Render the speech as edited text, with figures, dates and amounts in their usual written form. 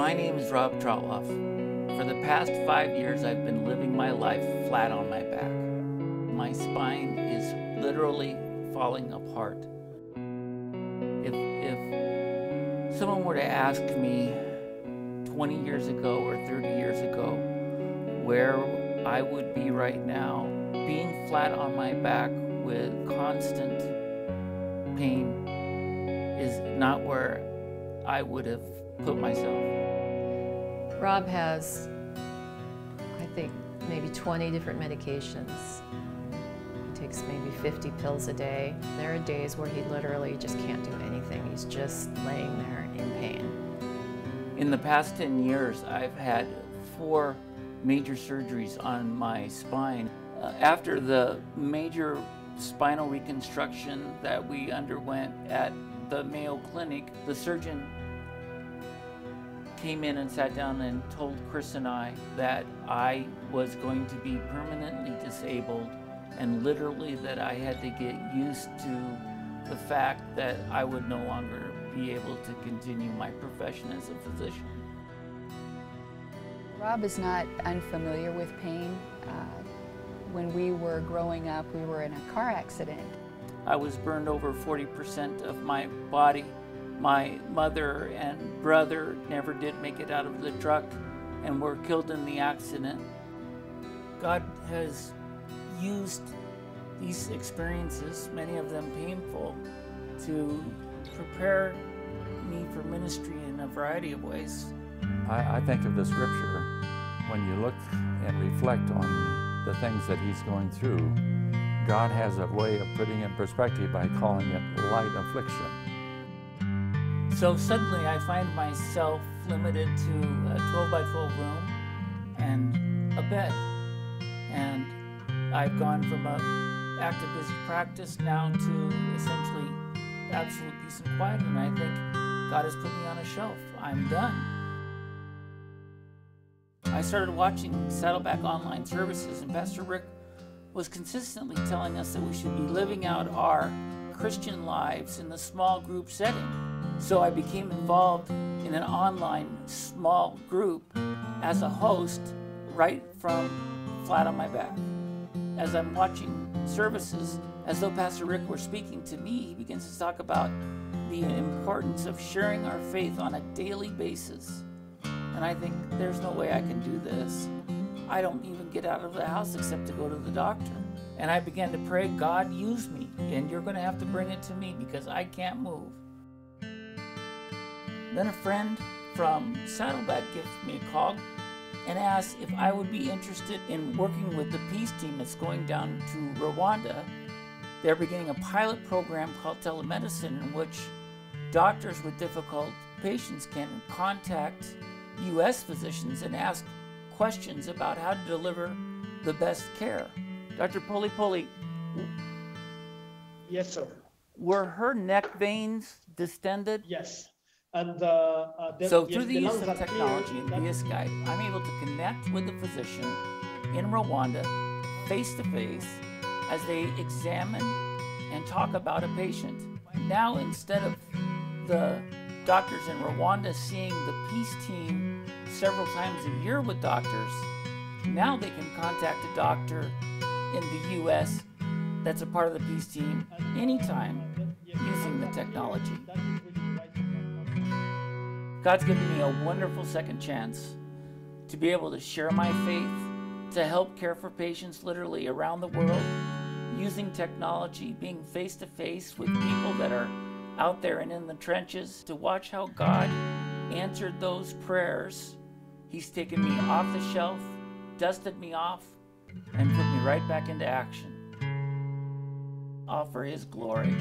My name is Rob Traultoff. For the past 5 years, I've been living my life flat on my back. My spine is literally falling apart. If someone were to ask me 20 years ago or 30 years ago where I would be right now, being flat on my back with constant pain is not where I would have put myself. Rob has, I think, maybe 20 different medications. He takes maybe 50 pills a day. There are days where he literally just can't do anything. He's just laying there in pain. In the past 10 years, I've had 4 major surgeries on my spine. After the major spinal reconstruction that we underwent at the Mayo Clinic, the surgeon came in and sat down and told Chris and I that I was going to be permanently disabled, and literally that I had to get used to the fact that I would no longer be able to continue my profession as a physician. Rob is not unfamiliar with pain. When we were growing up, we were in a car accident. I was burned over 40% of my body. My mother and brother never did make it out of the truck and were killed in the accident. God has used these experiences, many of them painful, to prepare me for ministry in a variety of ways. I think of the scripture, when you look and reflect on the things that he's going through, God has a way of putting it in perspective by calling it light affliction. So suddenly I find myself limited to a 12 by 12 room and a bed. And I've gone from an active busy practice now to essentially absolute peace and quiet, and I think God has put me on a shelf. I'm done. I started watching Saddleback online services, and Pastor Rick was consistently telling us that we should be living out our Christian lives in the small group setting. So I became involved in an online small group as a host right from flat on my back. As I'm watching services, as though Pastor Rick were speaking to me, he begins to talk about the importance of sharing our faith on a daily basis. And I think, there's no way I can do this. I don't even get out of the house except to go to the doctor. And I began to pray, God, use me, and you're going to have to bring it to me because I can't move. Then a friend from Saddleback gives me a call and asks if I would be interested in working with the peace team that's going down to Rwanda. They're beginning a pilot program called telemedicine, in which doctors with difficult patients can contact U.S. physicians and ask questions about how to deliver the best care. Dr. Poli, Yes, sir. were her neck veins distended? Yes. And So through the use of technology and via Skype, I'm able to connect with the physician in Rwanda face to face as they examine and talk about a patient. Now, instead of the doctors in Rwanda seeing the peace team several times a year with doctors, now they can contact a doctor in the U.S. that's a part of the peace team anytime using the technology. God's given me a wonderful second chance to be able to share my faith, to help care for patients literally around the world, using technology, being face to face with people that are out there and in the trenches, to watch how God answered those prayers. He's taken me off the shelf, dusted me off, and put me right back into action, all for His glory.